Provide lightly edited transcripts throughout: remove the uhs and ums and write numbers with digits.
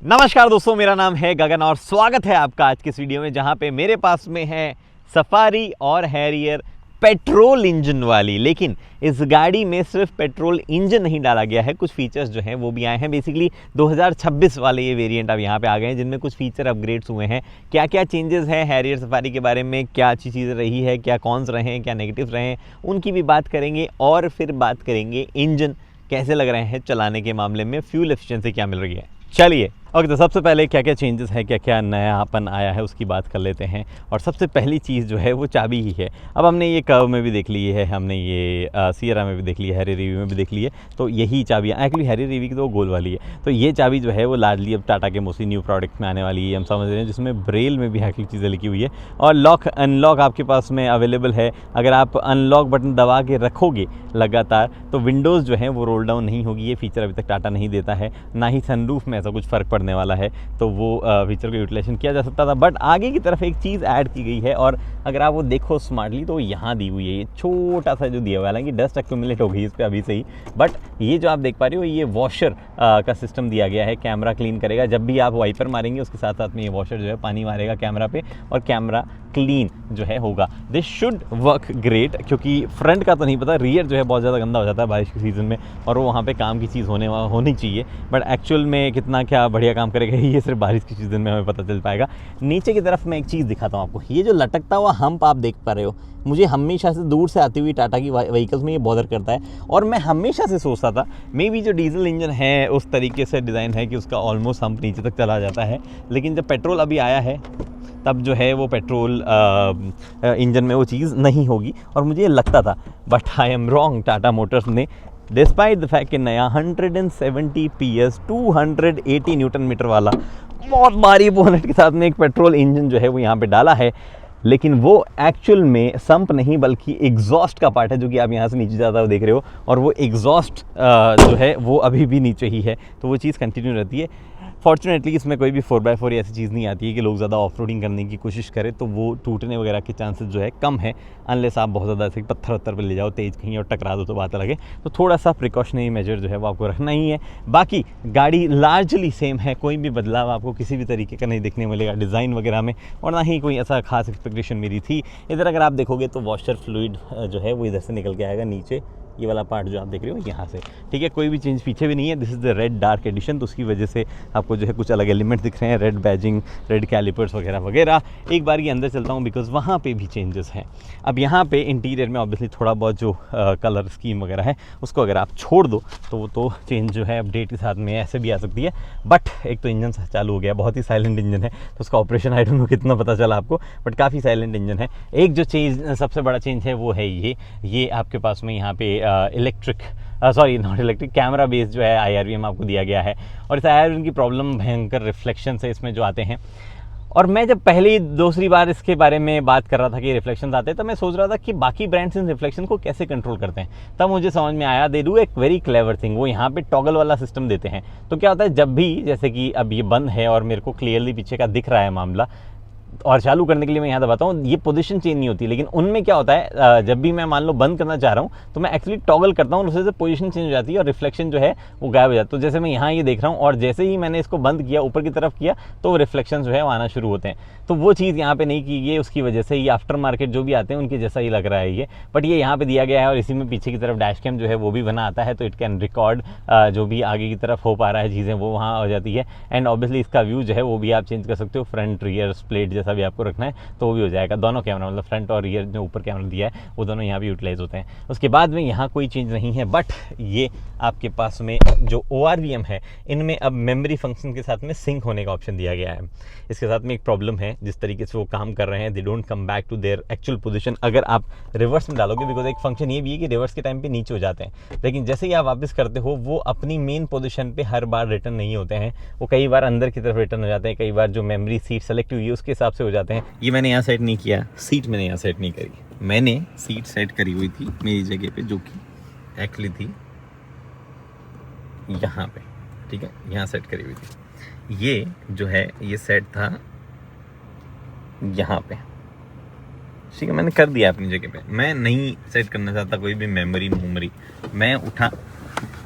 नमस्कार दोस्तों, मेरा नाम है गगन और स्वागत है आपका आज के इस वीडियो में, जहां पे मेरे पास में है सफारी और हैरियर पेट्रोल इंजन वाली। लेकिन इस गाड़ी में सिर्फ पेट्रोल इंजन नहीं डाला गया है, कुछ फीचर्स जो हैं वो भी आए हैं। बेसिकली 2026 वाले ये वेरिएंट अब यहाँ पे आ गए हैं, जिनमें कुछ फीचर अपग्रेड्स हुए हैं। क्या क्या चेंजेस हैं हैरियर सफारी के बारे में, क्या अच्छी चीज़ें रही है, क्या कॉन्स रहे हैं, क्या नेगेटिव रहे हैं, उनकी भी बात करेंगे। और फिर बात करेंगे इंजन कैसे लग रहे हैं चलाने के मामले में, फ्यूल एफिशिएंसी क्या मिल रही है। चलिए ओके, तो सबसे पहले क्या क्या चेंजेस है, क्या क्या नयापन आया है उसकी बात कर लेते हैं। और सबसे पहली चीज़ जो है वो चाबी ही है। अब हमने ये कर्व में भी देख ली है, हमने ये सियरा में भी देख ली है, हैरियर ईवी में भी देख ली है। तो यही चाबियाँ एक्चुअली हैरियर ईवी की तो गोल वाली है, तो ये चाबी जो है वो लार्जली अब टाटा के मोस्टली न्यू प्रोडक्ट में आने वाली है, हम समझ रहे हैं, जिसमें ब्रेल में भी एक्चुअली चीज़ें लिखी हुई है। और लॉक अनलॉक आपके पास में अवेलेबल है। अगर आप अनलॉक बटन दबा के रखोगे लगातार तो विंडोज़ जो है वो रोल डाउन नहीं होगी। ये फीचर अभी तक टाटा नहीं देता है, ना ही सनरूफ में ऐसा कुछ फ़र्क पड़ने वाला है, तो वो फीचर को यूटिलाइजेशन किया जा सकता था। बट आगे की तरफ एक चीज़ ऐड की गई है, और अगर आप वो देखो स्मार्टली तो यहाँ दी हुई है, ये छोटा सा जो दिया हुआ है। हालांकि डस्ट एक्यूमुलेट हो गई इस पर अभी से ही, बट ये जो आप देख पा रहे हो ये वॉशर का सिस्टम दिया गया है। कैमरा क्लीन करेगा, जब भी आप वाइपर मारेंगे उसके साथ साथ में ये वॉशर जो है पानी मारेगा कैमरा पे, और कैमरा क्लीन जो है होगा। दिस शुड वर्क ग्रेट, क्योंकि फ्रंट का तो नहीं पता, रियर जो है बहुत ज़्यादा गंदा हो जाता है बारिश के सीज़न में, और वो वहाँ पे काम की चीज़ होनी चाहिए। बट एक्चुअल में कितना क्या बढ़िया काम करेगा ये सिर्फ बारिश की सीज़न में हमें पता चल पाएगा। नीचे की तरफ मैं एक चीज़ दिखाता हूँ आपको, ये जो लटकता हुआ हम्प आप देख पा रहे हो, मुझे हमेशा से दूर से आती हुई टाटा की व्हीकल्स में ये बॉदर करता है। और मैं हमेशा से सोचता था मे बी जो डीजल इंजन है उस तरीके से डिज़ाइन है कि उसका ऑलमोस्ट हम्प नीचे तक चला जाता है, लेकिन जब पेट्रोल अभी आया है तब जो है वो पेट्रोल इंजन में वो चीज़ नहीं होगी, और मुझे लगता था, but I am wrong. Tata Motors ने डिस्पाइट द फैक्ट कि नया 170 PS 280 न्यूटन मीटर वाला बहुत भारी बोनेट के साथ में एक पेट्रोल इंजन जो है वो यहाँ पे डाला है, लेकिन वो एक्चुअल में संप नहीं बल्कि एग्जॉस्ट का पार्ट है, जो कि आप यहाँ से नीचे ज़्यादा देख रहे हो। और वो एग्जॉस्ट जो है वो अभी भी नीचे ही है, तो वो चीज़ कंटिन्यू रहती है। फॉर्चुनेटली इसमें कोई भी 4x4 ऐसी चीज़ नहीं आती है कि लोग ज़्यादा ऑफ रोडिंग करने की कोशिश करें, तो वो टूटने वगैरह के चांसेस जो है कम है, अनलेस आप बहुत ज़्यादा ऐसे पत्थर वत्थर पर ले जाओ तेज़ कहीं और टकरा दो तो बात अलग है। तो थोड़ा सा प्रिकॉशनरी मेजर जो है वो आपको रखना ही है। बाकी गाड़ी लार्जली सेम है, कोई भी बदलाव आपको किसी भी तरीके का नहीं देखने मिलेगा डिज़ाइन वगैरह में, और ना ही कोई ऐसा खास एक्सपेक्टेशन मेरी थी। इधर अगर आप देखोगे तो वॉशर फ्लूइड जो है वो इधर से निकल के आएगा नीचे, ये वाला पार्ट जो आप देख रहे हो यहाँ से, ठीक है। कोई भी चेंज पीछे भी नहीं है। This is the red dark edition, तो उसकी वजह से आपको जो है कुछ अलग एलिमेंट दिख रहे हैं, रेड बैजिंग, रेड कैलिपर्स वगैरह वगैरह। एक बार ये अंदर चलता हूँ बिकॉज वहाँ पे भी चेंजेस हैं। अब यहाँ पे इंटीरियर में ऑब्वियसली थोड़ा बहुत जो कलर स्कीम वगैरह है उसको अगर आप छोड़ दो तो वो तो चेंज जो है अपडेट के साथ में ऐसे भी आ सकती है। बट एक तो इंजन चालू हो गया, बहुत ही साइलेंट इंजन है, तो उसका ऑपरेशन आई डोंट नो कितना पता चला आपको, बट काफ़ी साइलेंट इंजन है। एक जो चेंज सबसे बड़ा चेंज है वो है ये आपके पास में यहाँ पे electric not electric camera base जो है IRVM आपको दिया गया है। और इस IRVM की प्रॉब्लम भयंकर रिफ्लेक्शन से इसमें जो आते हैं, और मैं जब पहली दूसरी बार इसके बारे में बात कर रहा था कि रिफ्लेक्शन आते हैं, तो मैं सोच रहा था कि बाकी ब्रांड्स इन रिफ्लेक्शन को कैसे कंट्रोल करते हैं। तब मुझे समझ में आया दे डू एक वेरी क्लेवर थिंग, वो यहाँ पे टॉगल वाला सिस्टम देते हैं। तो क्या होता है, जब भी जैसे कि अब ये बंद है और मेरे को क्लियरली पीछे का दिख रहा है मामला, और चालू करने के लिए मैं यहाँ दबाता हूँ, ये पोजीशन चेंज नहीं होती। लेकिन उनमें क्या होता है, जब भी मैं मान लो बंद करना चाह रहा हूँ तो मैं एक्चुअली टॉगल करता हूँ, उससे पोजीशन चेंज हो जाती है और रिफ्लेक्शन जो है वो गायब हो जाता है। तो जैसे मैं यहाँ ये देख रहा हूँ, और जैसे ही मैंने इसको बंद किया ऊपर की तरफ किया तो रिफ्लेक्शन जो है वो आना शुरू होते हैं। तो वो चीज़ यहाँ पे नहीं की गई, उसकी वजह से ये आफ्टर मार्केट जो भी आते हैं उनके जैसा ही लग रहा है ये, बट ये यहाँ पे दिया गया है। और इसी में पीछे की तरफ डैश कैम जो है वो भी बना आता है, तो इट कैन रिकॉर्ड जो भी आगे की तरफ हो पा रहा है चीज़ें वो वहाँ हो जाती है। एंड ऑब्वियसली इसका व्यू जो है वो भी आप चेंज कर सकते हो, फ्रंट रियर स्प्लिट जैसा भी आपको रखना है तो वो भी हो जाएगा। दोनों कैमरा मतलब फ्रंट और रियर जो ऊपर कैमरा दिया है वो दोनों यहाँ भी यूटिलाइज होते हैं। उसके बाद में यहाँ कोई चेंज नहीं है, बट ये आपके पास में जो ORVM है इनमें अब मेमोरी फंक्शन के साथ में सिंक होने का ऑप्शन दिया गया है। इसके साथ में एक प्रॉब्लम है, जिस तरीके से वो काम कर रहे हैं, they don't come back to their actual position अगर आप रिवर्स में डालोगे, बिकॉज एक फंक्शन ये भी है कि रिवर्स के टाइम पे नीचे हो जाते हैं, लेकिन जैसे ही आप वापस करते हो वो अपनी मेन पोजीशन पे हर बार रिटर्न नहीं होते हैं, वो कई बार अंदर की तरफ रिटर्न हो जाते हैं, कई बार जो मेमोरी सीट सेलेक्ट हुई है उसके हिसाब से हो जाते हैं। ये मैंने यहाँ सेट नहीं किया, सीट मैंने यहाँ सेट नहीं करी, मैंने सीट सेट करी हुई थी मेरी जगह पे, जो कि एक्चुअली थी यहाँ पे, ठीक है, यहाँ सेट करी हुई थी। ये जो है ये सेट था यहाँ पे, ठीक है, मैंने कर दिया अपनी जगह पे। मैं नहीं सेट करना चाहता कोई भी मेमोरी, मैं उठा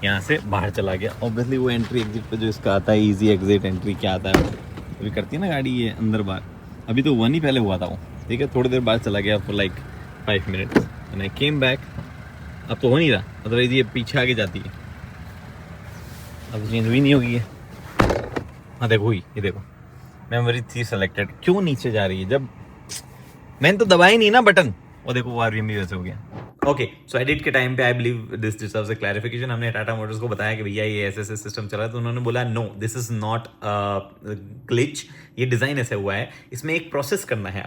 यहाँ से बाहर चला गया। ऑब्वियसली वो एंट्री एग्जिट पे जो इसका आता है इजी एग्जिट एंट्री क्या आता है अभी करती है ना गाड़ी ये अंदर बाहर। अभी तो 1 ही पहले हुआ था वो, ठीक है, थोड़ी देर बाद चला गया for like 5 minutes and I came back. अब तो हो नहीं रहा, अदरवाइज ये पीछे आगे जाती है। अब चेंज हुई नहीं होगी ये। हाँ देखो हुई, ये देखो मेमोरी थी सेलेक्टेड, क्यों नीचे जा रही है जब मैंने तो दबाई नहीं ना बटन। और देखो वो आरवीएम भी वैसे हो गया। ओके, सो एडिट के टाइम पे I believe this deserves a clarification. हमने टाटा मोटर्स को बताया कि भैया ये ऐसे सिस्टम चला है, तो उन्होंने बोला no this is not glitch, ये डिज़ाइन ऐसे हुआ है, इसमें एक प्रोसेस करना है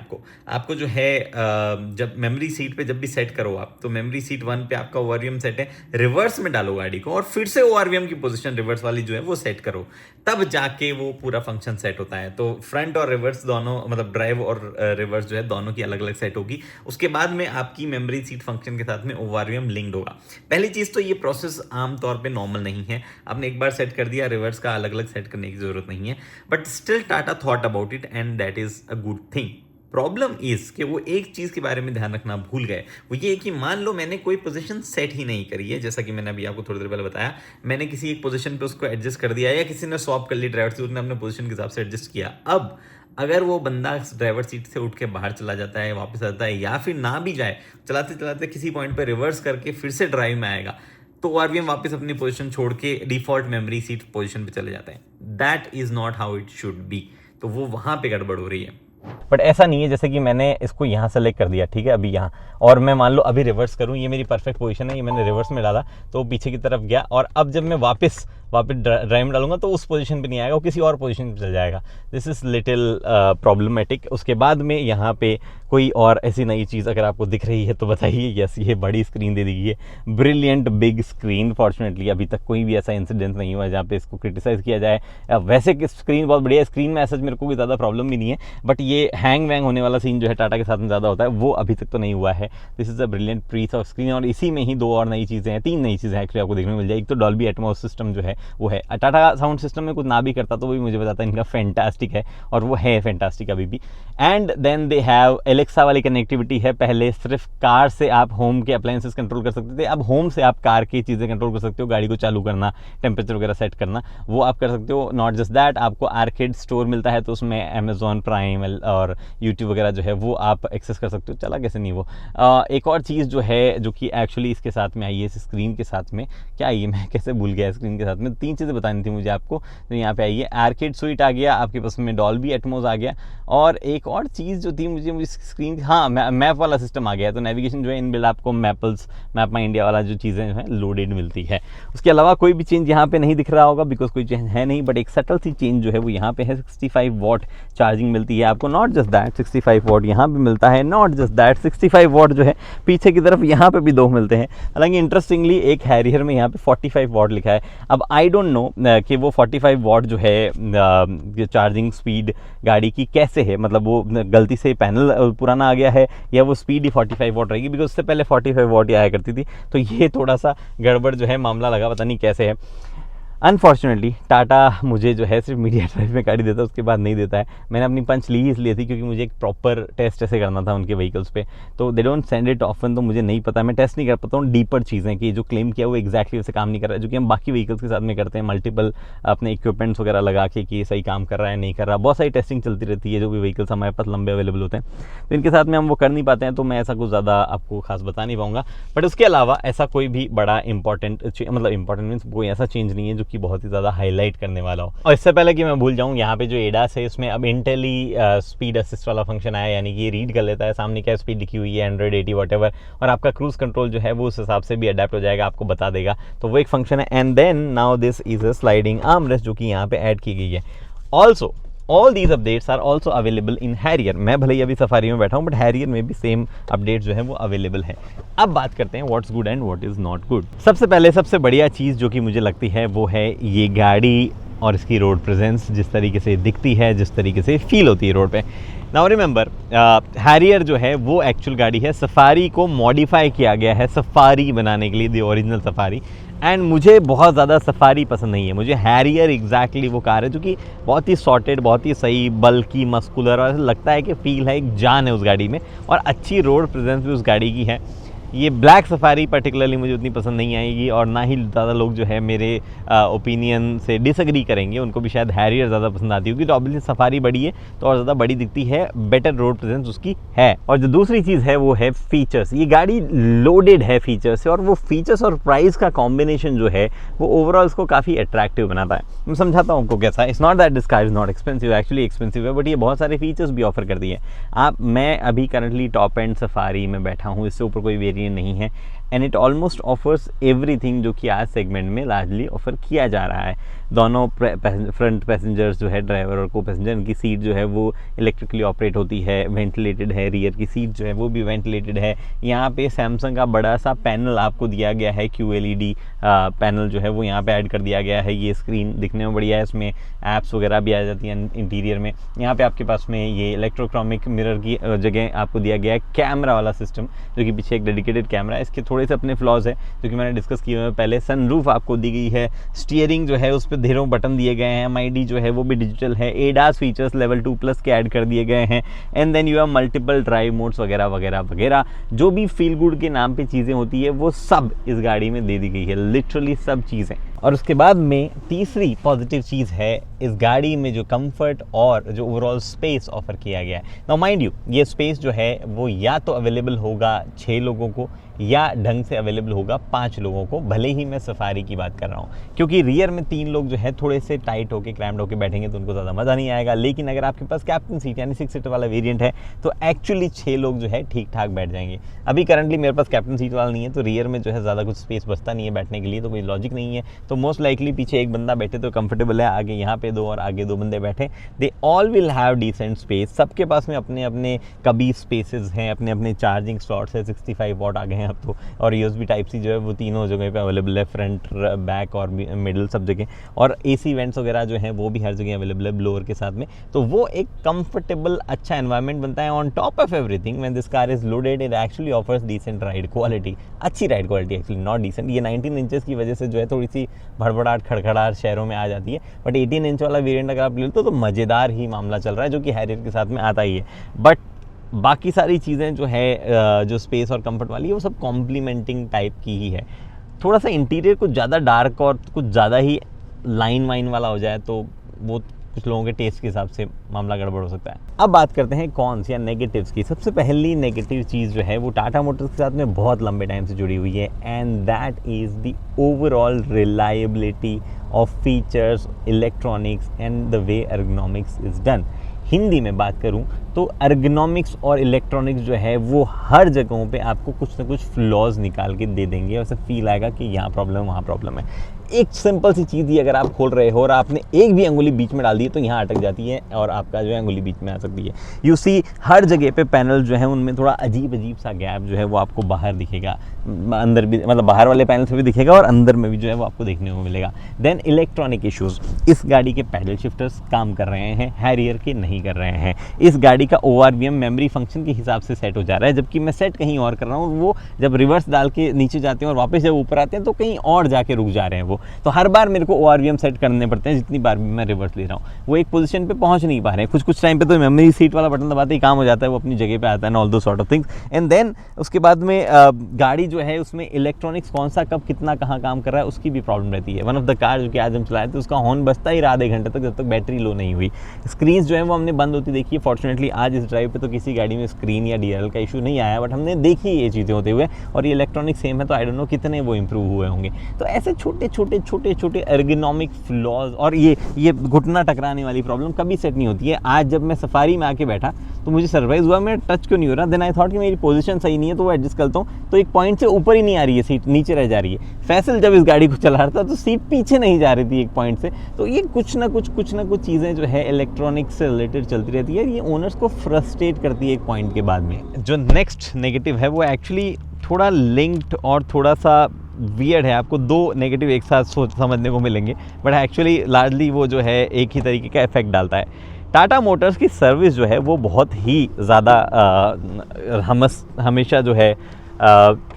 आपको जो है जब मेमोरी सीट पे जब भी सेट करो आप, तो मेमोरी सीट 1 पे आपका ओआरवीएम सेट है, रिवर्स में डालो गाड़ी को और फिर से ओआरवीएम की पोजीशन रिवर्स वाली जो है वो सेट करो, तब जाके वो पूरा फंक्शन सेट होता है। तो फ्रंट और रिवर्स दोनों, मतलब ड्राइव और रिवर्स जो है दोनों की अलग अलग सेट होगी। उसके बाद में आपकी मेमोरी सीट फंक्शन के साथ में ओआरवीएम लिंक्ड होगा। पहली चीज तो ये प्रोसेस आमतौर पे नॉर्मल नहीं है, आपने एक बार सेट कर दिया, रिवर्स का अलग अलग सेट करने की जरूरत नहीं है, but still Tata thought about it and that is a good thing. Problem is कि वो एक चीज के बारे में ध्यान रखना भूल गए, वो ये कि मान लो मैंने कोई पोजीशन सेट ही नहीं करी है, जैसा कि मैंने अभी आपको थोड़ी देर पहले बताया, मैंने किसी एक पोजीशन पे उसको एडजस्ट कर दिया या किसी ने स्वैप कर ली ड्राइवर सीट, उसने अपने पोजीशन के हिसाब से एडजस्ट किया। अब अगर वो बंदा ड्राइवर सीट से उठ के बाहर चला जाता है, वापस आता है, या फिर ना भी जाए, चलाते चलाते किसी पॉइंट पे रिवर्स करके फिर से ड्राइव में आएगा, तो ओआरवीएम वापस अपनी पोजीशन छोड़ के डिफॉल्ट मेमोरी सीट पोजीशन पे चले जाता है। That is not how it should be. तो वो वहां पे गड़बड़ हो रही है। बट ऐसा नहीं है जैसे कि मैंने इसको यहाँ सेलेक्ट कर दिया, ठीक है, अभी यहाँ, और मैं मान लो अभी रिवर्स करूँ, ये मेरी परफेक्ट पोजीशन है, ये मैंने रिवर्स में डाला तो वो पीछे की तरफ गया, और अब जब मैं वापस ड्राइव में डालूंगा तो उस पोजीशन पे नहीं आएगा, वो किसी और पोजीशन पे चल जाएगा। This is little problematic. उसके बाद में यहाँ पे कोई और ऐसी नई चीज़ अगर आपको दिख रही है तो बताइए। यस, ये बड़ी स्क्रीन दे दी गई है, ब्रिलियंट बिग स्क्रीन। फॉर्चुनेटली अभी तक कोई भी ऐसा इंसिडेंट नहीं हुआ जहाँ पे इसको क्रिटिसाइज़ किया जाए। वैसे स्क्रीन बहुत बढ़िया, स्क्रीन में ऐसा मेरे को कोई ज़्यादा प्रॉब्लम भी नहीं है, बट ये हैंग वैंग होने वाला सीन जो है टाटा के साथ में ज़्यादा होता है, वो अभी तक तो नहीं हुआ है। This is a brilliant piece of screen. और इसी में ही 2 और नई चीज़ें हैं, 3 नई चीज़ें एक्चुअली आपको देखने को मिल जाए। एक तो डॉल्बी एटमॉस सिस्टम जो है वो है, टाटा साउंड सिस्टम में कुछ ना भी करता तो वो भी मुझे बताता है इनका फैंटास्टिक है, और वो है फैंटास्टिक अभी भी। And then they have Alexa वाली कनेक्टिविटी है। पहले सिर्फ कार से आप होम के अप्लायंसेस कंट्रोल कर सकते थे, अब होम से आप कार की चीज़ें कंट्रोल कर सकते हो, गाड़ी को चालू करना, टेम्परेचर वगैरह सेट करना, वो आप कर सकते हो। नॉट जस्ट दैट, आपको आर्केड स्टोर मिलता है, तो उसमें अमेजॉन प्राइम और यूट्यूब वगैरह जो है वो आप एक्सेस कर सकते हो। चला कैसे नहीं वो। एक और चीज़ जो है जो कि एक्चुअली इसके साथ में आई है, इस स्क्रीन के साथ में, क्या आई है मैं कैसे भूल गया, स्क्रीन के साथ में 3 चीज़ें बतानी थी मुझे आपको। तो यहाँ पे आई है आर्केड स्वीट आ गया आपके पास में, डॉल्बी एटमॉस आ गया, और एक और चीज़ जो थी मुझे स्क्रीन, हाँ, मैप वाला सिस्टम आ गया। तो नेविगेशन जो है इनबिल्ड आपको मैप माई इंडिया वाला जो चीज़ें जो है लोडेड मिलती है। उसके अलावा कोई भी चेंज यहाँ पे नहीं दिख रहा होगा बिकॉज कोई चेंज है नहीं, बट एक सटल सी चेंज जो है वो यहाँ पे है। 65 वॉट चार्जिंग मिलती है आपको। नॉट जस्ट दैट, 65 वॉट यहाँ पे मिलता है। नॉट जस्ट दैट, 65 वॉट जो है पीछे की तरफ यहाँ पे भी 2 मिलते हैं। हालांकि इंटरेस्टिंगली एक हैरियर में यहाँ पे 45 वॉट लिखा है। अब आई डोंट नो कि वो 45 वॉट जो है चार्जिंग स्पीड गाड़ी की कैसे है, मतलब वो गलती से पैनल पुराना आ गया है या वो स्पीड ही 45 वॉट रहेगी, बिकॉज उससे पहले 45 वॉट ही आया करती थी। तो ये थोड़ा सा गड़बड़ जो है मामला लगा, पता नहीं कैसे है। अनफॉर्चुनेटली टाटा मुझे जो है सिर्फ मीडिया ड्राइव में गाड़ी देता है, उसके बाद नहीं देता है। मैंने अपनी पंच ली ही इसलिए थी क्योंकि मुझे एक प्रॉपर टेस्ट ऐसे करना था उनके व्हीकल्स पे, तो they don't send it often, तो मुझे नहीं पता, मैं टेस्ट नहीं कर पाता हूँ डीपर चीज़ें कि जो क्लेम किया वो एक्जैक्टली वैसे काम नहीं कर रहा है, जो कि हम बाकी व्हीकल्स के साथ में करते हैं, मल्टीपल अपने इक्विपमेंट्स वगैरह लगा के कि सही काम कर रहा है नहीं कर रहा। बहुत सारी टेस्टिंग चलती रहती है जो भी व्हीकल्स हमारे पास लंबे अवेलेबल होते हैं, तो इनके साथ में हम वो कर नहीं पाते हैं, तो मैं ऐसा कुछ ज़्यादा आपको खास बता नहीं पाऊँगा। बट उसके अलावा ऐसा कोई भी बड़ा इंपॉर्टेंट मीन्स कोई ऐसा चेंज नहीं है जो कि बहुत ही ज़्यादा हाईलाइट करने वाला हो। और इससे पहले कि मैं भूल जाऊं, यहाँ पे जो एडास है इसमें अब इंटेली स्पीड असिस्ट वाला फंक्शन आया, यानी कि ये रीड कर लेता है सामने क्या स्पीड लिखी हुई है 100, 80 वॉटेवर, और आपका क्रूज कंट्रोल जो है वो उस हिसाब से भी अडेप्ट हो जाएगा, आपको बता देगा। तो वो एक फंक्शन है। And then now this is a sliding arm rest जो कि यहाँ पे ऐड की गई है। Also all these updates are also available in Harrier. मैं भले ही अभी सफारी में बैठा हूँ, बट हैरियर में भी सेम अपडेट जो है वो अवेलेबल है। अब बात करते हैं what's good and what is not good. सबसे पहले सबसे बढ़िया चीज़ जो कि मुझे लगती है वो है ये गाड़ी और इसकी रोड प्रेजेंस, जिस तरीके से दिखती है, जिस तरीके से फील होती है रोड पे। नाउ रिमेंबर, हैरियर जो है वो एक्चुअल गाड़ी है, सफारी को मॉडिफाई किया गया है सफारी बनाने के लिए, द ओरिजिनल सफारी। एंड मुझे बहुत ज़्यादा सफारी पसंद नहीं है, मुझे हैरियर एग्जैक्टली वो कार है जो कि बहुत ही सॉर्टेड, बहुत ही सही, बल्कि मस्कुलर, और लगता है कि फील है, एक जान है उस गाड़ी में, और अच्छी रोड प्रेजेंस भी उस गाड़ी की है। ये ब्लैक सफारी पर्टिकुलरली मुझे उतनी पसंद नहीं आएगी, और ना ही ज़्यादा लोग जो है मेरे ओपिनियन से डिसएग्री करेंगे, उनको भी शायद हैरियर ज़्यादा पसंद आती होगी। तो ऑब्वियसली सफारी बड़ी है तो और ज़्यादा बड़ी दिखती है, बेटर रोड प्रेजेंस उसकी है। और जो दूसरी चीज़ है वो है फीचर्स। ये गाड़ी लोडेड है फीचर्स से, और वो फीचर्स और प्राइस का कॉम्बिनेशन जो है वो ओवरऑल इसको काफ़ी अट्रैक्टिव बनाता है। मैं समझाता हूँ आपको कैसा है। It's not that this car is not expensive, actually expensive है, बट ये बहुत सारे फीचर्स भी ऑफर करती है। मैं अभी करंटली टॉप एंड सफारी में बैठा हूँ, इससे ऊपर कोई वेरिएंट नहीं है, and it almost offers everything जो कि आज सेगमेंट में लार्जली ऑफर किया जा रहा है। दोनों फ्रंट पैसेंजर्स जो है, ड्राइवर और को पैसेंजर की सीट जो है वो इलेक्ट्रिकली ऑपरेट होती है, वेंटिलेटेड है, रियर की सीट जो है वो भी वेंटिलेटेड है। यहाँ पे सैमसंग का बड़ा सा पैनल आपको दिया गया है, QLED पैनल जो है वो यहाँ पे ऐड कर दिया गया है। ये स्क्रीन दिखने में बढ़िया है, इसमें ऐप्स वगैरह भी आ जाती हैं इंटीरियर में। यहाँ पे आपके पास में ये इलेक्ट्रोक्रोमिक मिरर की जगह आपको दिया गया है कैमरा वाला सिस्टम, जो कि पीछे एक डेडिकेटेड कैमरा है। इसके थोड़े से अपने फ्लॉज है जो कि मैंने डिस्कस किए हुए पहले। सनरूफ आपको दी गई है, स्टीयरिंग जो है उस पर ढेरों बटन दिए गए हैं, MID जो है वो भी डिजिटल है, ADAS फीचर्स लेवल 2+ के ऐड कर दिए गए हैं, and then you have multiple drive modes वगैरह वगैरह वगैरह। जो भी फील गुड के नाम पे चीज़ें होती है वो सब इस गाड़ी में दे दी गई है, लिटरली सब चीज़ें। और उसके बाद में तीसरी पॉजिटिव चीज़ है इस गाड़ी में जो कंफर्ट और जो ओवरऑल स्पेस ऑफर किया गया है। नाउ माइंड यू, ये स्पेस जो है वो या तो अवेलेबल होगा 6 लोगों को, या ढंग से अवेलेबल होगा 5 लोगों को, भले ही मैं सफारी की बात कर रहा हूँ, क्योंकि रियर में 3 लोग जो है थोड़े से टाइट होके क्रैम्ड होके बैठेंगे तो उनको ज़्यादा मज़ा नहीं आएगा। लेकिन अगर आपके पास कैप्टन सीट यानी 6 सीटर वाला वेरिएंट है तो एक्चुअली 6 लोग जो है ठीक ठाक बैठ जाएंगे। अभी करंटली मेरे पास कैप्टन सीट वाला नहीं है, तो रियर में जो है ज़्यादा कुछ स्पेस बचता नहीं है बैठने के लिए, तो कोई लॉजिक नहीं है। तो मोस्ट लाइकली पीछे एक बंदा बैठे तो कंफर्टेबल है, आगे यहाँ पे 2 और आगे 2 बंदे बैठे, they all will have decent space. सबके पास में अपने अपने कभी स्पेसेस हैं, अपने अपने चार्जिंग स्लॉट्स है, 65 वॉट आ गए हैं अब तो, और USB Type-C जो है वो तीनों जगह पे अवेलेबल है, फ्रंट, बैक और मिडिल सब जगह, और AC वेंट्स वगैरह जो हैं वो भी हर जगह अवेलेबल है ब्लोअर के साथ में। तो वो एक कंफर्टेबल अच्छा एनवायरनमेंट बनता है। On top of everything when this car is loaded it actually offers decent ride quality, अच्छी ride quality, actually not decent. ये 19 इंचेस की वजह से जो है थोड़ी सी भड़बड़ाहट खड़खड़ाहट शहरों में आ जाती है, बट 18 इंच वाला वेरिएंट अगर आप ले लो तो मज़ेदार ही मामला चल रहा है, जो कि हैरियर के साथ में आता ही है। बट बाकी सारी चीज़ें जो है जो स्पेस और कंफर्ट वाली है वो सब कॉम्प्लीमेंटिंग टाइप की ही है। थोड़ा सा इंटीरियर कुछ ज़्यादा डार्क और कुछ ज़्यादा ही लाइन वाइन वाला हो जाए तो वो कुछ लोगों के टेस्ट के हिसाब से मामला गड़बड़ हो सकता है। अब बात करते हैं कॉन्स या नेगेटिव्स की। सबसे पहली नेगेटिव चीज़ जो है वो टाटा मोटर्स के साथ में बहुत लंबे टाइम से जुड़ी हुई है, and that is the overall reliability of features, electronics and the way ergonomics is done. Hindi में बात करूं तो एर्गोनॉमिक्स और इलेक्ट्रॉनिक्स जो है वो हर जगहों पे आपको कुछ ना कुछ फ्लॉज निकाल के दे देंगे, और ऐसा फील आएगा कि यहाँ प्रॉब्लम है वहाँ प्रॉब्लम है। एक सिंपल सी चीज़ ही अगर आप खोल रहे हो और आपने एक भी अंगुली बीच में डाल दी है तो यहाँ अटक जाती है और आपका जो है अंगुली बीच में आ सकती है। यू सी हर जगह पे पैनल जो है उनमें थोड़ा अजीब अजीब सा गैप जो है वो आपको बाहर दिखेगा, अंदर भी, मतलब बाहर वाले पैनल से भी दिखेगा और अंदर में भी जो है वो आपको देखने को मिलेगा। देन इलेक्ट्रॉनिक इश्यूज़, इस गाड़ी के पैडल शिफ्टर्स काम कर रहे हैं, हैरियर के नहीं कर रहे हैं। इस गाड़ी का ORVM मेमोरी फंक्शन के हिसाब से सेट हो जा रहा है, जबकि मैं सेट कहीं और कर रहा हूँ। वो जब रिवर्स डाल के नीचे जाते हैं और वापस जब ऊपर आते हैं तो कहीं और जाके रुक जा रहे हैं वो, तो हर बार मेरे को ORVM सेट करने पड़ते हैं जितनी बार भी मैं रिवर्स ले रहा हूँ। वो एक पोजीशन पे पहुँच नहीं पा रहे हैं। कुछ टाइम पे तो मेमोरी सीट वाला बटन दबाते ही काम हो जाता है, वो अपनी जगह पे आता है, all those sort of things. And then उसके बाद में गाड़ी जो है उसमें इलेक्ट्रॉनिक्स कौन सा कब कितना कहाँ काम कर रहा है उसकी भी प्रॉब्लम रहती है। वन ऑफ द कार जो कि आज हम चलाए थे उसका हॉर्न बजता ही रहा आधे घंटे तक जब तक बैटरी लो नहीं हुई। स्क्रीन जो है वो हमने बंद होती देखी है। फॉर्चुनेटली आज इस ड्राइव पे तो किसी गाड़ी में स्क्रीन या DRL का इशू नहीं आया, बट हमने देखी ये चीज़ें होते हुए, और ये इलेक्ट्रॉनिक सेम है तो आई डोंट नो कितने वो इंप्रूव हुए होंगे। तो ऐसे छोटे छोटे एर्गोनॉमिक फ्लॉज और ये घुटना टकराने वाली प्रॉब्लम कभी सेट नहीं होती है। आज जब मैं सफारी में आके बैठा तो मुझे सरप्राइज हुआ मेरा टच क्यों नहीं हो रहा। देन आई थॉट कि मेरी पोजीशन सही नहीं है तो वो एडजस्ट करता हूँ, तो एक पॉइंट से ऊपर ही नहीं आ रही है सीट, नीचे रह जा रही है। फैसल जब इस गाड़ी को चला रहा था तो सीट पीछे नहीं जा रही थी एक पॉइंट से। तो ये कुछ ना कुछ चीज़ें जो है इलेक्ट्रॉनिक्स से रिलेटेड चलती रहती है, ये ओनर्स को फ्रस्ट्रेट करती है एक पॉइंट के बाद में। जो नेक्स्ट नेगेटिव है वो एक्चुअली थोड़ा लिंक्ड और थोड़ा सा वियर्ड है। आपको दो नेगेटिव एक साथ समझने को मिलेंगे, बट एक्चुअली लार्जली वो जो है एक ही तरीके का इफेक्ट डालता है। टाटा मोटर्स की सर्विस जो है वो बहुत ही ज़्यादा हमेशा जो है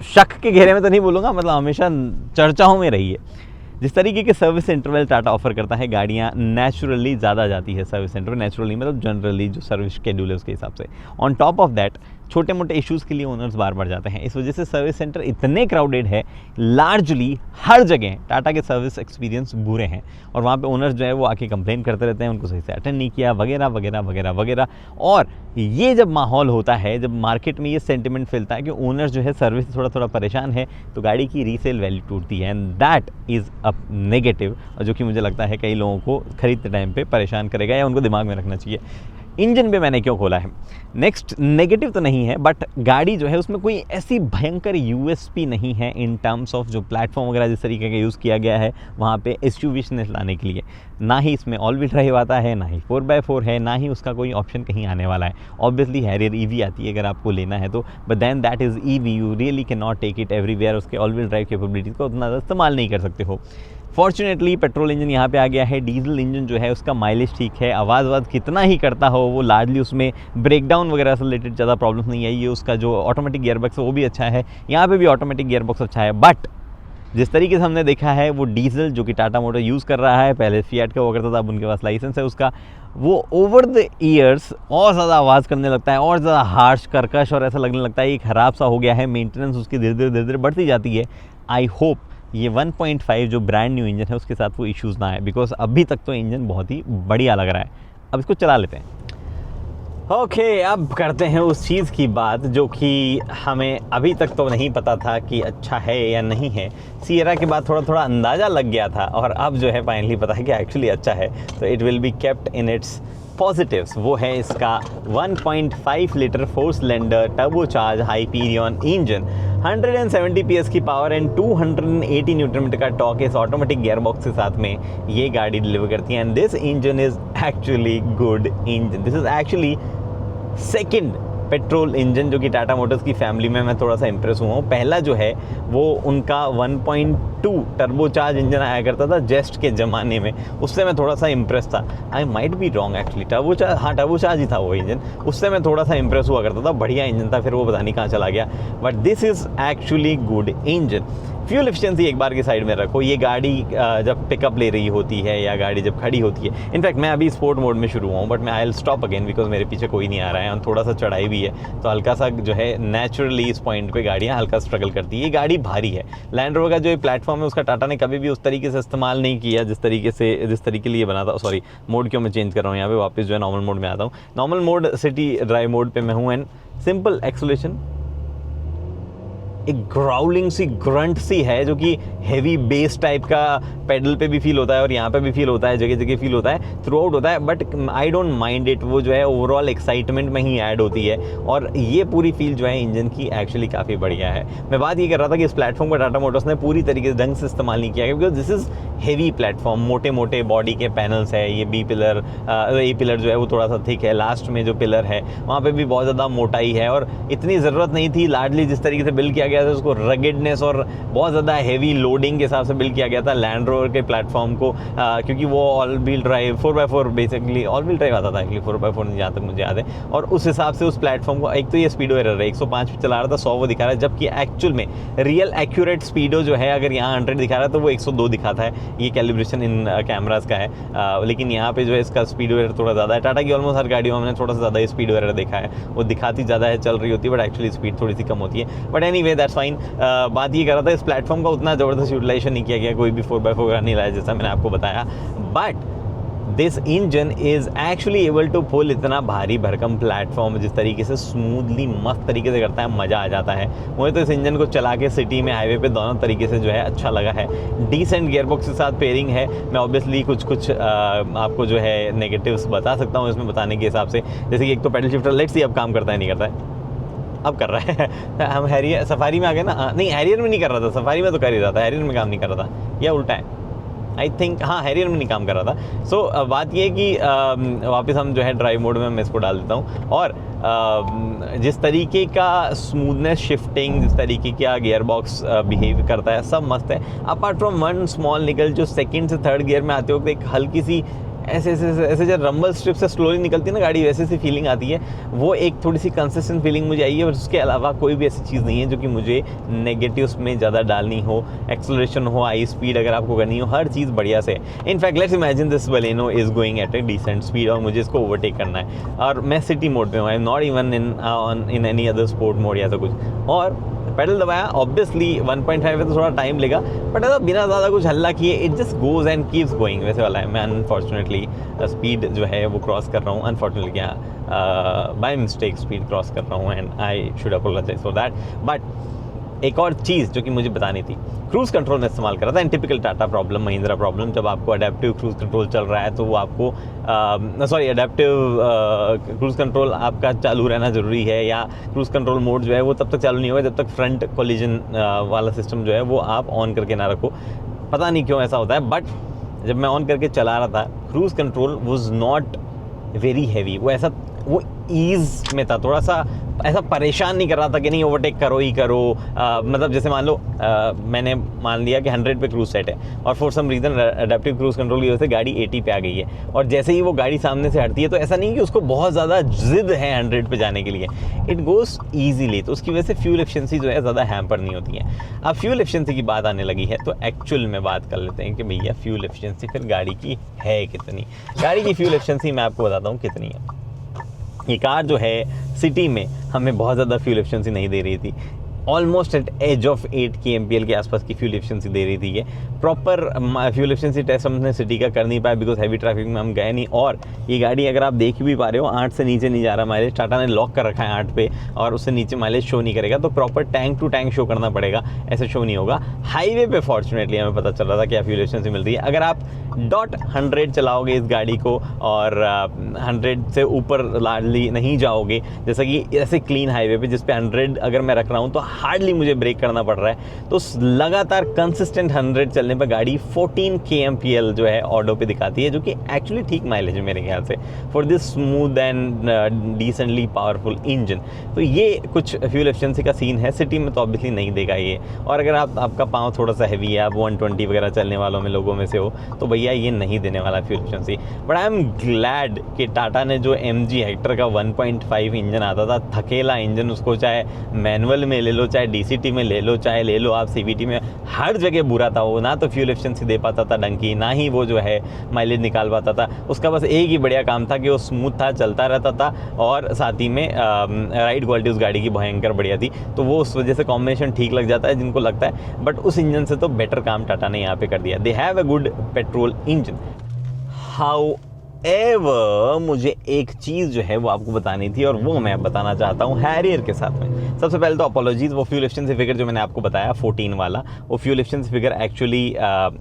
शक के घेरे में तो नहीं बोलूँगा, मतलब हमेशा चर्चाओं में रही है। जिस तरीके के सर्विस इंटरवल टाटा ऑफर करता है, गाड़ियाँ नेचुरली ज़्यादा जाती है सर्विस इंटरवल, नेचुरली मतलब जनरली जो सर्विस शेड्यूल है उसके हिसाब से। ऑन टॉप ऑफ दैट छोटे मोटे इश्यूज़ के लिए ओनर्स बार बार जाते हैं। इस वजह से सर्विस सेंटर इतने क्राउडेड है, लार्जली हर जगह टाटा के सर्विस एक्सपीरियंस बुरे हैं और वहाँ पे ओनर्स जो है वो आके कंप्लेन करते रहते हैं, उनको सही से अटेंड नहीं किया वगैरह वगैरह वगैरह वगैरह। और ये जब माहौल होता है, जब मार्केट में ये सेंटिमेंट फैलता है कि ओनर जो है सर्विस से थोड़ा थोड़ा परेशान है, तो गाड़ी की रीसेल वैल्यू टूटती है, and that is a negative, और जो कि मुझे लगता है कई लोगों को खरीदते टाइम पे परेशान करेगा या उनको दिमाग में रखना चाहिए। इंजन पे मैंने क्यों खोला है, नेक्स्ट नेगेटिव तो नहीं है, बट गाड़ी जो है उसमें कोई ऐसी भयंकर यूएसपी नहीं है इन टर्म्स ऑफ जो प्लेटफॉर्म वगैरह जिस तरीके का यूज़ किया गया है वहाँ पे एसयूवीनेस लाने के लिए। ना ही इसमें ऑल व्हील ड्राइव आता है, ना ही 4x4 है, ना ही उसका कोई ऑप्शन कहीं आने वाला है। ऑब्वियसली हैरियर ईवी आती है अगर आपको लेना है तो, but then that is EV, you really can not take it everywhere, उसके ऑल व्हील ड्राइव कैपेबिलिटीज़ को उतना इस्तेमाल नहीं कर सकते हो। फॉर्चुनेटली पेट्रोल इंजन यहाँ पे आ गया है। डीजल इंजन जो है उसका माइलेज ठीक है, आवाज़ कितना ही करता हो वो लार्जली उसमें ब्रेकडाउन वगैरह से रिलेटेड ज़्यादा प्रॉब्लम नहीं आई है। उसका जो ऑटोमेटिक गियरबॉक्स है वो भी अच्छा है, यहाँ पे भी ऑटोमेटिक गियरबॉक्स अच्छा है। बट जिस तरीके से हमने देखा है वो डीजल जो कि टाटा मोटर यूज़ कर रहा है, पहले फिएट का वो करता था, अब उनके पास लाइसेंस है उसका, वो ओवर द ईयर्स और ज़्यादा आवाज़ करने लगता है और ज़्यादा हार्श कर्कश, और ऐसा लगने लगता है ये ख़राब सा हो गया है, मेंटेनेंस उसकी धीरे धीरे बढ़ती जाती है। आई होप ये 1.5 जो ब्रांड न्यू इंजन है उसके साथ वो इश्यूज़ ना आए, बिकॉज अभी तक तो इंजन बहुत ही बढ़िया लग रहा है। अब इसको चला लेते हैं। ओके, अब करते हैं उस चीज़ की बात जो कि हमें अभी तक तो नहीं पता था कि अच्छा है या नहीं है। सिएरा के बाद थोड़ा थोड़ा अंदाज़ा लग गया था और अब जो है फाइनली पता है कि एक्चुअली अच्छा है। तो it will be kept in its positives. वो है इसका 1.5 litre 4 cylinder turbocharge Hyperion engine, 170 PS की पावर एंड 280 न्यूटन मीटर का टॉर्क इस ऑटोमेटिक गियरबॉक्स के साथ में ये गाड़ी डिलीवर करती है। And this engine is actually good engine. This is actually second petrol engine जो कि टाटा मोटर्स की फैमिली में मैं थोड़ा सा इंप्रेस हुआ हूँ। पहला जो है वो उनका 1.2 टर्बोचार्ज इंजन आया करता था जेस्ट के ज़माने में, उससे मैं थोड़ा सा इंप्रेस था। I might be wrong actually, turbocharge ही था वो इंजन, उससे मैं थोड़ा सा इंप्रेस हुआ करता था, बढ़िया इंजन था, फिर वो पता नहीं कहाँ चला गया। But this is actually good engine. Fuel efficiency एक बार की साइड में रखो, ये गाड़ी जब पिकअप ले रही होती है या गाड़ी जब खड़ी होती है, इनफैक्ट मैं अभी स्पोर्ट मोड में शुरू हुआ हूँ, बट मैं I will stop again because मेरे पीछे कोई नहीं आ रहा है और थोड़ा सा चढ़ाई भी है, तो हल्का सा जो है नेचुरली इस पॉइंट पे गाड़ियाँ हल्का स्ट्रगल करती है। ये गाड़ी भारी है। लैंड रोवर का जो ये प्लेटफॉर्म है उसका टाटा ने कभी भी उस तरीके से इस्तेमाल नहीं किया जिस तरीके के लिए बना था। सॉरी, मोड क्यों मैं चेंज कर रहा हूँ यहाँ पे, वापस जो है नॉर्मल मोड में आता हूँ। Normal mode city drive mode पे मैं हूँ एंड सिंपल एक्सेलरेशन, एक ग्राउलिंग सी ग्रंट सी है जो कि हेवी बेस टाइप का पेडल पे भी फील होता है और यहाँ पे भी फील होता है, जगह जगह फील होता है, थ्रू आउट होता है, but I don't mind it. वो जो है ओवरऑल एक्साइटमेंट में ही ऐड होती है और ये पूरी फील जो है इंजन की एक्चुअली काफ़ी बढ़िया है। मैं बात ये कर रहा था कि इस प्लेटफॉर्म को टाटा मोटर्स ने पूरी तरीके से ढंग से इस्तेमाल नहीं किया है, because this is heavy platform, मोटे मोटे बॉडी के पैनल्स है, ये बी पिलर ए पिलर जो है वो थोड़ा सा थिक है, लास्ट में जो पिलर है वहाँ पे भी बहुत ज़्यादा मोटाई है और इतनी ज़रूरत नहीं थी। लार्जली जिस तरीके से बिल्ड किया गया था उसको रगेडनेस और बहुत ज़्यादा हेवी लोडिंग के हिसाब से बिल्ड किया गया था लैंड रोवर के प्लेटफॉर्म को, क्योंकि वो all wheel drive 4x4 basically all wheel drive आता था एक्चुअली, 4x4 नहीं, जहाँ तक मुझे याद है। और उस हिसाब से उस प्लेटफॉर्म को, एक तो ये स्पीडो एरर है, 105 पे चला रहा था, 100 वो दिखा रहा है, जबकि एक्चुअल में रियल एक्यूरेट स्पीडो जो है अगर यहाँ 100 दिखा रहा है तो वो 102 दिखाता है। ये कैलिब्रेशन इन कैमराज का है, लेकिन यहाँ पे जो है इसका स्पीडो एरर थोड़ा ज़्यादा है। टाटा की ऑलमोस्ट हर गाड़ियों में हमने थोड़ा सा ज़्यादा स्पीडो एरर देखा है, वो दिखाती ज़्यादा है, चल रही होती है, बट एक्चुअली स्पीड थोड़ी सी कम होती है। But anyway that's fine. बात ये कर रहा था इस प्लेटफॉर्म का उतना ज़बरदस्त यूटिलाइजेशन नहीं किया गया, कोई भी 4x4 नहीं लाया जैसा मैंने आपको बताया, but this engine is actually able to pull इतना भारी भरकम प्लेटफॉर्म जिस तरीके से स्मूथली मस्त तरीके से करता है, मज़ा आ जाता है। मुझे तो इस इंजन को चला के सिटी में हाईवे पे दोनों तरीके से जो है अच्छा लगा है। डिसेंट गियरबॉक्स के साथ पेयरिंग है। मैं ऑब्वियसली कुछ आपको जो है नेगेटिव्स बता सकता हूँ इसमें बताने के हिसाब से, जैसे कि एक तो पेडल शिफ्टर, लेट्स सी अब काम करता है नहीं करता है, अब कर रहा है। हम हैरियर सफारी में आ गए ना, नहीं हैरियर में नहीं कर रहा था, सफारी में तो कर ही रहा था, हैरियर में काम नहीं कर रहा था, या उल्टा है आई थिंक, हाँ हैरियर में नहीं काम कर रहा था। सो बात ये है कि वापस हम जो है ड्राइव मोड में मैं इसको डाल देता हूँ और जिस तरीके का स्मूथनेस शिफ्टिंग, जिस तरीके का गियर बॉक्स बिहेव करता है, सब मस्त है। अपार्ट फ्रॉम वन स्मॉल निकल जो सेकंड से थर्ड गियर में आते वक्त एक हल्की सी ऐसे ऐसे ऐसे ऐसे जब रंबल स्ट्रिप से स्लोली निकलती है ना गाड़ी, वैसे सी फीलिंग आती है। वो एक थोड़ी सी कंसिस्टेंट फीलिंग मुझे आई है, और उसके अलावा कोई भी ऐसी चीज़ नहीं है जो कि मुझे नेगेटिव्स में ज़्यादा डालनी हो। एक्सेलरेशन हो, हाई स्पीड अगर आपको करनी हो, हर चीज़ बढ़िया से। In fact let's imagine this Baleno is going at a decent speed और मुझे इसको ओवरटेक करना है, और मैं सिटी मोड में हूँ, I am not even in any other sport mode या तो कुछ, और पेडल दबाया। ऑब्वियसली 1.5 है तो थोड़ा टाइम लेगा, बट अगर बिना ज़्यादा कुछ हल्ला किए it just goes and keeps going, वैसे वाला है। मैं अनफॉर्चुनेटली स्पीड जो है वो क्रॉस कर रहा हूँ, अनफॉर्चुनेटली क्या बाय मिस्टेक स्पीड क्रॉस कर रहा हूँ, and I should apologize for that. But एक और चीज़ जो कि मुझे बतानी थी, क्रूज़ कंट्रोल में इस्तेमाल कर रहा था, and typical Tata problem, Mahindra problem, जब आपको अडेप्टिव क्रूज़ कंट्रोल चल रहा है तो वो आपको अडेप्टिव क्रूज़ कंट्रोल आपका चालू रहना ज़रूरी है, या क्रूज़ कंट्रोल मोड जो है वो तब तक चालू नहीं होगा जब तक फ्रंट कोलिजन वाला सिस्टम जो है वो आप ऑन करके ना रखो। पता नहीं क्यों ऐसा होता है, बट जब मैं ऑन करके चला रहा था, cruise control was not very heavy, वो ईज़ में था, थोड़ा सा ऐसा परेशान नहीं कर रहा था कि नहीं ओवरटेक करो ही करो। मतलब जैसे मान लो मैंने मान लिया कि 100 पे क्रूज़ सेट है, और for some reason adaptive cruise control की वजह से गाड़ी 80 पे आ गई है, और जैसे ही वो गाड़ी सामने से हटती है तो ऐसा नहीं कि उसको बहुत ज़्यादा जिद है 100 पे जाने के लिए, इट गोज़ ईजीली, तो उसकी वजह से फ्यूल एफिशिएंसी जो है ज़्यादा हैम्पर नहीं होती है। अब फ्यूल एफिशिएंसी की बात आने लगी है तो एक्चुअल में बात कर लेते हैं कि भैया फ्यूल एफिशिएंसी फिर गाड़ी की है कितनी। गाड़ी की फ्यूल एफिशिएंसी मैं आपको बताता हूँ कितनी है। ये कार जो है सिटी में हमें बहुत ज़्यादा फ्यूल एफिशिएंसी नहीं दे रही थी, almost at age of 8 kmpl के आसपास की फ्यूल एफिशिएंसी दे रही थी। ये प्रॉपर फ्यूल एफिशिएंसी टेस्ट हमने सिटी का कर नहीं पाया बिकॉज हैवी ट्रैफिक में हम गए नहीं, और ये गाड़ी अगर आप देख भी पा रहे हो 8 से नीचे नहीं जा रहा माइलेज, टाटा ने लॉक कर रखा है 8 पे, और उससे नीचे माइलेज शो नहीं करेगा, तो proper tank to tank show करना पड़ेगा, ऐसे शो नहीं होगा। हाईवे पे फॉर्चुनेटली हमें पता चल रहा था क्या फ्यूल एफिशिएंसी मिल रही है। अगर आप .100 चलाओगे इस गाड़ी को और 100 से ऊपर लाडली नहीं जाओगे, जैसा कि ऐसे क्लीन हाईवे पे जिस पे 100 अगर मैं रख रहा हूँ तो हार्डली मुझे ब्रेक करना पड़ रहा है, तो लगातार कंसिस्टेंट 100 चलने पर गाड़ी 14 kmpl जो है ऑडो पे दिखाती है, जो कि एक्चुअली ठीक माइलेज है मेरे ख्याल से for this smooth and decently powerful engine. तो ये कुछ फ्यूल एफिशिएंसी का सीन है, सिटी में तो ऑब्वियसली नहीं देगा ये। और अगर आपका पाँव थोड़ा सा हैवी है, आप 120 वगैरह चलने वालों में लोगों में से हो, तो भैया ये नहीं देने वाला fuel efficiency. But I am glad कि टाटा ने जो MG हेक्टर का 1.5 इंजन आता था, थकेला इंजन, उसको चाहे मैनुअल में ले लो, चाहे DCT में ले लो, चाहे ले लो आप CVT में, हर जगह बुरा था वो, ना तो फ्यूल एफिशिएंसी दे पाता था ढंग की, ना ही वो जो है माइलेज निकाल पाता था। उसका बस एक ही बढ़िया काम था कि वो स्मूथ था, चलता रहता था, और साथ ही में राइड क्वालिटी उस गाड़ी की भयंकर बढ़िया थी, तो वो उस वजह से कॉम्बिनेशन ठीक लग जाता है जिनको लगता है। बट उस इंजन से तो बेटर काम टाटा ने यहाँ पे कर दिया। They have a good petrol engine. However, मुझे एक चीज़ जो है वो आपको बतानी थी, और वो मैं बताना चाहता हूँ हैरियर के साथ में। सबसे पहले तो अपॉलॉजीज, वो फ्यूल एफिशिएंसी फिगर जो मैंने आपको बताया 14 वाला, वो fuel efficiency figure actually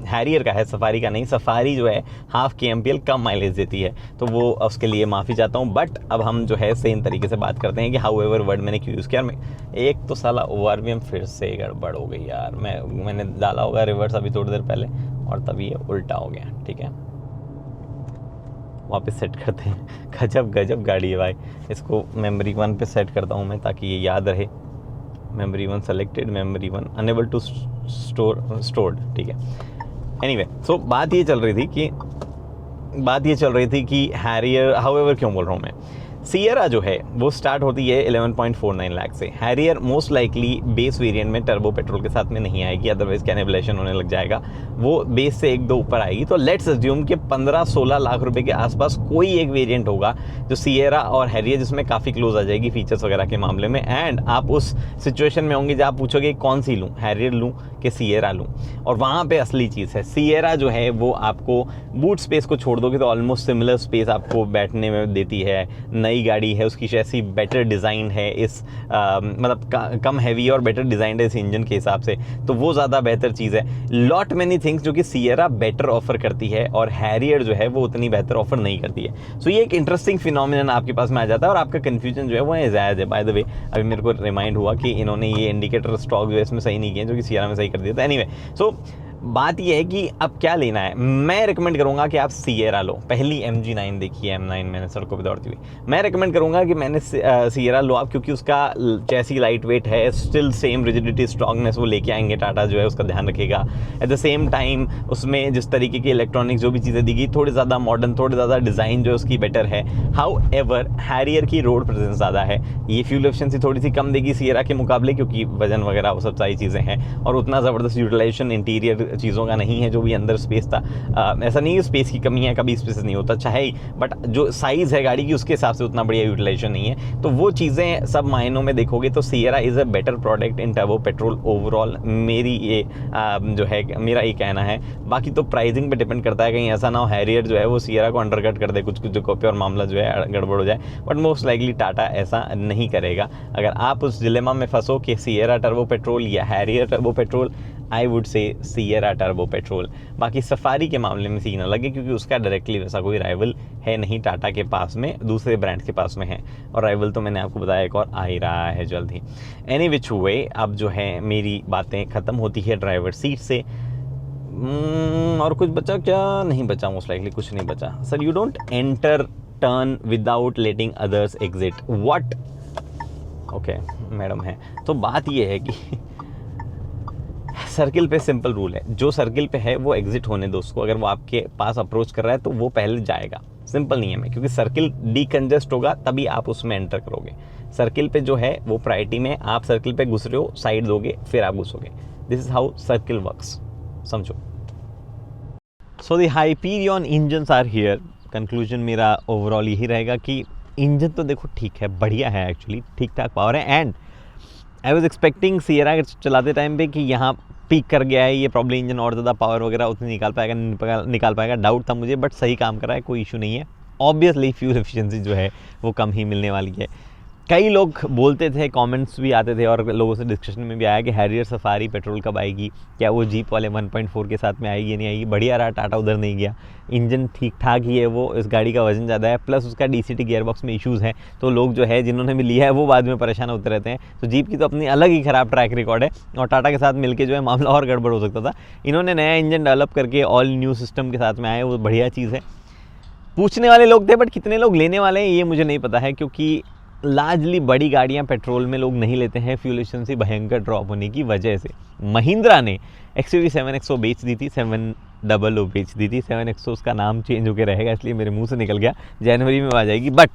Harrier का है, सफारी का नहीं। सफारी जो है 0.5 kmpl कम माइलेज देती है, तो वो उसके लिए माफ़ी चाहता हूँ। बट अब हम जो है सेम तरीके से बात करते हैं कि हाउएवर वर्ड मैंने क्यों यूज़ किया। एक तो साला ORVM फिर से गड़बड़ हो गई यार, मैंने डाला होगा रिवर्स अभी थोड़ी देर पहले, और तभी ये उल्टा हो गया। ठीक है, वापस सेट करते हैं। गजब गाड़ी है भाई। इसको मेमोरी 1 पे सेट करता हूँ मैं, ताकि ये याद रहे। Memory 1 selected, memory 1 enable to stored. ठीक है, एनीवे, सो बात ये चल रही थी कि हैरियर, हाउएवर क्यों बोल रहा हूँ मैं, सियरा जो है वो स्टार्ट होती है 11.49 लाख से। Harrier most likely base variant में टर्बो पेट्रोल के साथ में नहीं आएगी, अदरवाइज कैनिबलाइजेशन होने लग जाएगा, वो बेस से 1-2 ऊपर आएगी। तो लेट्स अज्यूम कि 15-16 लाख रुपए के आसपास कोई एक वेरिएंट होगा जो सियरा और हैरियर जिसमें काफ़ी क्लोज आ जाएगी फीचर्स वगैरह के मामले में। एंड आप उस सिचुएशन में होंगे जब आप पूछोगे कौन सी लूँ, हैरियर लूँ कि सियरा लूँ, और वहाँ पर असली चीज़ है सियरा जो है वो आपको बूट स्पेस को छोड़ दोगे तो ऑलमोस्ट सिमिलर स्पेस आपको बैठने में देती है। नई गाड़ी है, उसकी चैसी बेटर डिज़ाइन है, इस मतलब कम हैवी और बेटर डिज़ाइन है इस इंजन के हिसाब से, तो वो ज़्यादा बेहतर चीज़ है। लॉट मैनी थिंग्स जो कि सियरा बेटर ऑफर करती है और हैरियर जो है वो उतनी बेहतर ऑफर नहीं करती है। सो ये एक इंटरेस्टिंग फिनोमिनन आपके पास में आ जाता है, और आपका कन्फ्यूजन जो है वो जायज़ है। बाय द वे, अभी मेरे को रिमाइंड हुआ कि इन्होंने ये इंडिकेटर स्टॉक जो है इसमें सही नहीं किए, जो कि सियरा में सही कर दिया था। एनीवे, सो बात ये है कि अब क्या लेना है। मैं रिकमेंड करूंगा कि आप सिएरा लो। पहली MG9 देखी है, M9 मैंने सड़कों पे दौड़ती हुई। मैं रिकमेंड करूंगा कि मैंने सिएरा लो आप, क्योंकि उसका चैसी लाइट वेट है, स्टिल सेम रिजिडिटी स्ट्रांगनेस वो लेके आएंगे टाटा जो है, उसका ध्यान रखेगा। एट द सेम टाइम उसमें जिस तरीके की इलेक्ट्रॉनिक्स जो भी चीज़ें दी गई, थोड़ी ज़्यादा मॉडर्न, थोड़ी ज़्यादा डिज़ाइन जो है उसकी बेटर है। हाउ एवर हैरियर की रोड प्रेजेंस ज़्यादा है, ये फ्यूल एफिशिएंसी थोड़ी सी कम देगी सिएरा के मुकाबले, क्योंकि वजन वगैरह वो सब सारी चीज़ें हैं, और उतना ज़बरदस्त यूटिलाइजेशन इंटीरियर चीज़ों का नहीं है जो भी अंदर स्पेस था। ऐसा नहीं है स्पेस की कमी है, कभी स्पेस नहीं होता चाहे, बट जो साइज़ है गाड़ी की उसके हिसाब से उतना बढ़िया यूटिलाइजेशन नहीं है। तो वो चीज़ें सब मायनों में देखोगे तो Sierra is a better product in turbo petrol overall, मेरी ये जो है मेरा ये कहना है। बाकी तो प्राइसिंग पे डिपेंड करता है, कहीं ऐसा ना हो हैरियर जो है वो सिएरा को अंडरकट कर दे, कुछ कुछ कॉपी और मामला जो है गड़बड़ हो जाए, बट मोस्ट लाइकली टाटा ऐसा नहीं करेगा। अगर आप उस डिलेमा में फंसो कि सिएरा टर्बो पेट्रोल या Harrier turbo petrol, I would say Sierra turbo petrol. बाकी सफारी के मामले में सीन अलग है, क्योंकि उसका डायरेक्टली वैसा कोई राइवल है नहीं टाटा के पास में, दूसरे ब्रांड्स के पास में है, और राइवल तो मैंने आपको बताया एक और आ ही रहा है जल्द ही। एनी विच वे, अब जो है मेरी बातें ख़त्म होती है ड्राइवर सीट से। और कुछ बचा क्या? नहीं बचा, मोस्ट लाइकली कुछ नहीं बचा। Sir you don't enter turn without letting others exit, what? Okay madam है। तो बात ये है कि सर्किल पे सिंपल रूल है, जो सर्किल पे है वो एग्जिट होने दो उसको। अगर वो आपके पास अप्रोच कर रहा है तो वो पहले जाएगा, सिंपल नियम है, क्योंकि सर्किल डीकंजेस्ट होगा तभी आप उसमें एंटर करोगे। सर्किल पे जो है वो प्रायोरिटी में, आप सर्किल पे घुस रहे हो, साइड दोगे फिर आप घुसोगे। This is how circle works, समझो। So the Hyperion engines are here. Conclusion मेरा ओवरऑल यही रहेगा कि इंजन तो देखो ठीक है, बढ़िया है, एक्चुअली ठीक ठाक पावर है। And I was expecting Sierra चलाते टाइम पे कि यहाँ पीक कर गया है ये, प्रॉब्लम इंजन और ज़्यादा पावर वगैरह उतनी निकाल पाएगा, डाउट था मुझे, बट सही काम कर रहा है, कोई इशू नहीं है। ऑब्वियसली फ्यूल एफिशिएंसी जो है वो कम ही मिलने वाली है। कई लोग बोलते थे, कमेंट्स भी आते थे और लोगों से डिस्कशन में भी आया कि हैरियर सफारी पेट्रोल कब आएगी, क्या वो जीप वाले 1.4 के साथ में आएगी या नहीं आएगी। बढ़िया रहा, टाटा उधर नहीं गया, इंजन ठीक ठाक ही है वो, इस गाड़ी का वजन ज़्यादा है, प्लस उसका DCT गियरबॉक्स में इश्यूज़ हैं, तो लोग जो है जिन्होंने भी लिया है वो बाद में परेशान होते रहते हैं। तो जीप की तो अपनी अलग ही ख़राब ट्रैक रिकॉर्ड है, और टाटा के साथ मिलकर जो है मामला और गड़बड़ हो सकता था। इन्होंने नया इंजन डेवलप करके ऑल न्यू सिस्टम के साथ में आए, वो बढ़िया चीज़ है। पूछने वाले लोग थे, बट कितने लोग लेने वाले हैं ये मुझे नहीं पता है, क्योंकि लार्जली बड़ी गाड़ियां पेट्रोल में लोग नहीं लेते हैं, फ्यूल एफिशिएंसी भयंकर ड्रॉप होने की वजह से। महिंद्रा ने XUV 7XO बेच दी थी, 700 बेच दी थी। 7XO उसका नाम चेंज होकर रहेगा, इसलिए मेरे मुंह से निकल गया, जनवरी में आ जाएगी, बट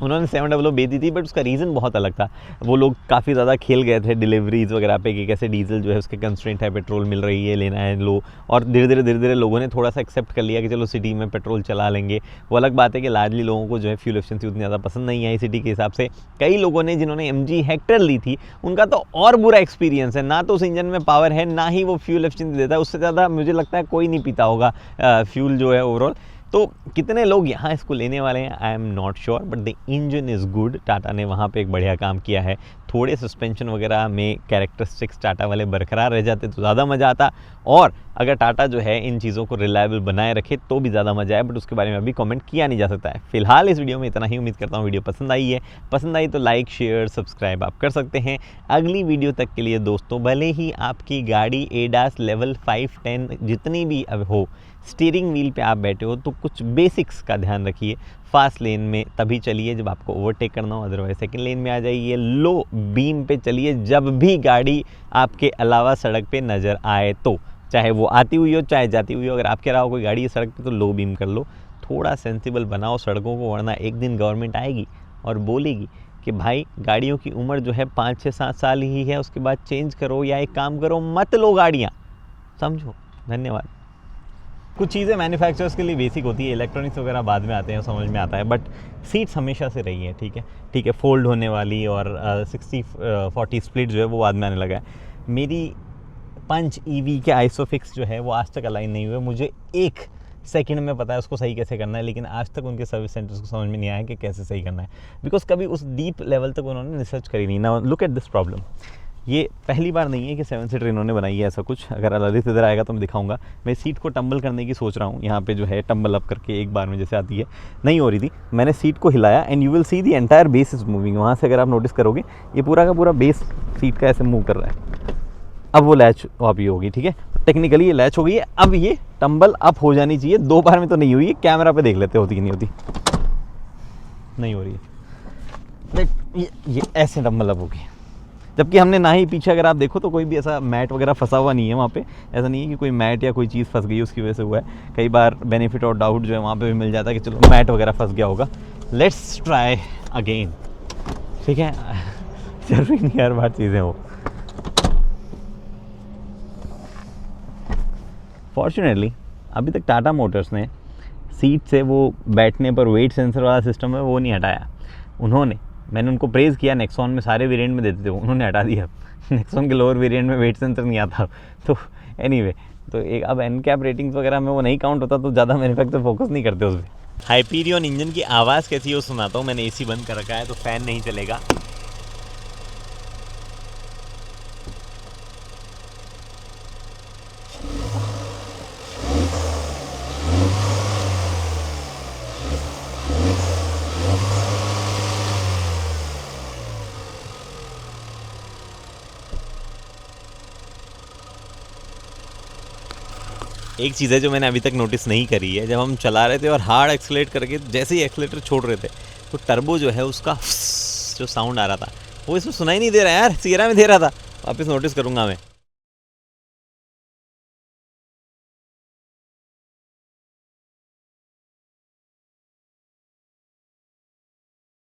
उन्होंने 700 बेच दी थी। बट उसका रीज़न बहुत अलग था, वो लोग काफ़ी ज़्यादा खेल गए थे डिलीवरीज वगैरह पे कि कैसे डीजल जो है उसके कंस्ट्रेंट है, पेट्रोल मिल रही है, लेना है लो। और धीरे धीरे लोगों ने थोड़ा सा एक्सेप्ट कर लिया कि चलो सिटी में पेट्रोल चला लेंगे। वो अलग बात है कि लार्जली लोगों को जो है फ्यूल एफिशिएंसी उतनी ज़्यादा पसंद नहीं आई सिटी के हिसाब से। कई लोगों ने जिन्होंने MG हेक्टर ली थी उनका तो और बुरा एक्सपीरियंस है, ना तो उस इंजन में पावर है, ना ही वो फ्यूल एफिशिएंसी देता है। उससे ज़्यादा मुझे लगता है कोई नहीं पीता होगा फ्यूल जो है ओवरऑल। तो कितने लोग यहाँ इसको लेने वाले हैं I am not sure, but the engine is good. Tata ने वहाँ पे एक बढ़िया काम किया है। थोड़े सस्पेंशन वगैरह में कैरेक्टरिस्टिक्स टाटा वाले बरकरार रह जाते तो ज़्यादा मज़ा आता, और अगर टाटा जो है इन चीज़ों को रिलायबल बनाए रखे तो भी ज़्यादा मज़ा आए, बट उसके बारे में अभी कमेंट किया नहीं जा सकता है। फिलहाल इस वीडियो में इतना ही, उम्मीद करता हूँ वीडियो पसंद आई है। पसंद आई तो लाइक शेयर सब्सक्राइब आप कर सकते हैं। अगली वीडियो तक के लिए दोस्तों, भले ही आपकी गाड़ी ADAS लेवल 5, 10 जितनी भी अब हो, स्टीयरिंग व्हील पे आप बैठे हो तो कुछ बेसिक्स का ध्यान रखिए। फास्ट लेन में तभी चलिए जब आपको ओवरटेक करना हो, अदरवाइज सेकंड लेन में आ जाइए। लो बीम पे चलिए जब भी गाड़ी आपके अलावा सड़क पे नज़र आए, तो चाहे वो आती हुई हो चाहे जाती हुई हो। अगर आपके अलावा कोई गाड़ी है सड़क पे तो लो बीम कर लो। थोड़ा सेंसिबल बनाओ सड़कों को, वरना एक दिन गवर्नमेंट आएगी और बोलेगी कि भाई गाड़ियों की उम्र जो है 5, 6, 7 साल ही है, उसके बाद चेंज करो या एक काम करो मत लो गाड़ियाँ। समझो। धन्यवाद। कुछ चीज़ें मैन्युफैक्चरर्स के लिए बेसिक होती है, इलेक्ट्रॉनिक्स वगैरह बाद में आते हैं, समझ में आता है, बट सीट्स हमेशा से रही है। ठीक है, फोल्ड होने वाली और 60-40 स्प्लिट जो है वो बाद में आने लगा है। मेरी पंच EV के आइसोफिक्स जो है वो आज तक अलाइन नहीं हुए। मुझे 1 सेकंड में पता है उसको सही कैसे करना है, लेकिन आज तक उनके सर्विस सेंटर्स को समझ में नहीं आया कि कैसे सही करना है, बिकॉज कभी उस डीप लेवल तक उन्होंने रिसर्च करी नहीं। ना लुक एट दिस प्रॉब्लम। ये पहली बार नहीं है कि 7 सीटर इन्होंने बनाई है ऐसा कुछ। अगर ललित इधर आएगा तो मैं दिखाऊंगा। मैं सीट को टम्बल करने की सोच रहा हूँ, यहाँ पे जो है टम्बल अप करके एक बार में जैसे आती है, नहीं हो रही थी। मैंने सीट को हिलाया and you will see the entire base is moving. वहाँ से अगर आप नोटिस करोगे ये पूरा का पूरा बेस सीट का ऐसे मूव कर रहा है। अब वो लैच वापी होगी, ठीक है। टेक्निकली ये लैच हो गई है, अब ये टम्बल अप हो जानी चाहिए। 2 बार में तो नहीं हुई है, कैमरा पे देख लेते होती कि नहीं होती। नहीं हो रही है, देख ये ऐसे टम्बल अप होगी। जबकि हमने ना ही पीछे अगर आप देखो तो कोई भी ऐसा मैट वगैरह फंसा हुआ नहीं है वहाँ पे। ऐसा नहीं है कि कोई मैट या कोई चीज़ फंस गई उसकी वजह से हुआ है। कई बार बेनिफिट और डाउट जो है वहाँ पे भी मिल जाता है कि चलो मैट वगैरह फंस गया होगा, लेट्स ट्राई अगेन, ठीक है। जरूरी नहीं हर बार चीज़ें हो। फॉर्चुनेटली अभी तक टाटा मोटर्स ने सीट से वो बैठने पर वेट सेंसर वाला सिस्टम है वो नहीं हटाया उन्होंने। मैंने उनको प्रेज़ किया, नेक्सॉन में सारे वेरिएंट में देते थे, उन्होंने हटा दिया। नेक्सॉन के लोअर वेरिएंट में वेट सेंसर नहीं आता। तो एनीवे, तो एक अब एनकैप रेटिंग्स वगैरह में वो नहीं काउंट होता, तो ज़्यादा मैन्युफैक्चर फोकस नहीं करते उस पर। हाइपीरियन इंजन की आवाज़ कैसी है वो सुनाता हूँ। मैंने एसी बंद कर रखा है तो फ़ैन नहीं चलेगा। एक चीज़ है जो मैंने अभी तक नोटिस नहीं करी है, जब हम चला रहे थे और हार्ड एक्सलेट करके जैसे ही एक्सलेटर छोड़ रहे थे तो टर्बो जो है उसका जो साउंड आ रहा था वो इसमें सुनाई नहीं दे रहा है यार, सियरा में दे रहा था। वापस नोटिस करूँगा मैं।